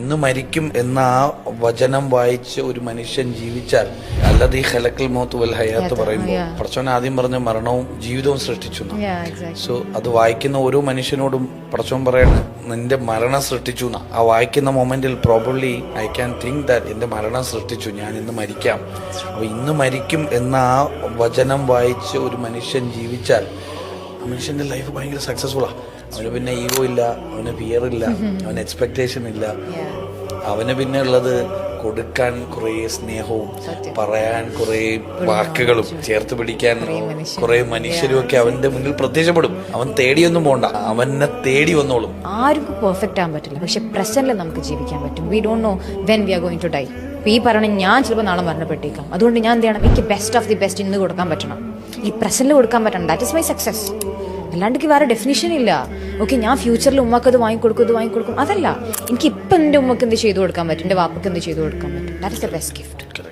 ഇന്ന് മരിക്കും എന്ന ആ വചനം വായിച്ച് ഒരു മനുഷ്യൻ ജീവിച്ചാൽ, അല്ലത് ഈ ഖലഖൽ മൗത്ത് വൽ ഹയാത്ത് പറയുമ്പോൾ പടച്ചോൻ ആദ്യം പറഞ്ഞ മരണവും ജീവിതവും സൃഷ്ടിച്ചു. സോ അത് വായിക്കുന്ന ഓരോ മനുഷ്യനോടും പടച്ചോൻ പറയണം നിന്റെ മരണം സൃഷ്ടിച്ചു. ആ വായിക്കുന്ന മൊമെന്റിൽ probably I can think that എന്റെ മരണം സൃഷ്ടിച്ചു, ഞാൻ ഇന്ന് മരിക്കാം. അപ്പൊ ഇന്ന് മരിക്കും എന്ന ആ വചനം വായിച്ച് ഒരു മനുഷ്യൻ ജീവിച്ചാൽ ആ മനുഷ്യന്റെ ലൈഫ് ഭയങ്കര സക്സസ്ഫുള്ളാ. അവന് പിന്നെ ഈഗോ ഇല്ല, അവന് ഫിയർ ഇല്ല, അവന് എക്സ്പെക്ടേഷൻ ഇല്ല. അവന് പിന്നെ ഉള്ളത് കൊടുക്കാൻ കുറെ സ്നേഹവും പറയാൻ കുറെ വാക്കുകളും ചേർത്ത് പിടിക്കാൻ കുറെ മനുഷ്യരും ഒക്കെ അവന്റെ മുന്നിൽ പ്രത്യക്ഷപ്പെടും. അവൻ തേടിയൊന്നും പോണ്ട, അവനെ തേടി വന്നോളും. ആർക്കും പെർഫെക്റ്റ് ആകാൻ പറ്റില്ല, പക്ഷെ പ്രസന്റിൽ നമുക്ക് ജീവിക്കാൻ പറ്റും. We don't know when we are going to die. ഈ പറയണ ഞാൻ ചിലപ്പോൾ നാളെ മരണപ്പെട്ടേക്കാം. അതുകൊണ്ട് ഞാൻ എന്ത് ചെയ്യണം, എനിക്ക് ബെസ്റ്റ് ഓഫ് ദി ബെസ്റ്റ് ഇന്ന് കൊടുക്കാൻ പറ്റണം, ഈ പ്രസന്റിൽ കൊടുക്കാൻ പറ്റണം. That is my success. അല്ലാണ്ട് വേറെ ഡെഫിനിഷൻ ഇല്ല. ഓക്കെ, ഞാൻ ഫ്യൂച്ചറിൽ ഉമ്മക്ക് അത് വാങ്ങിക്കൊടുക്കും, അതല്ല. എനിക്ക് ഇപ്പം എൻ്റെ ഉമ്മക്ക് എന്ത് ചെയ്തു കൊടുക്കാൻ പറ്റും, എൻ്റെ വാപ്പക്ക് എന്ത് ചെയ്തു കൊടുക്കാൻ പറ്റും. That is the best gift.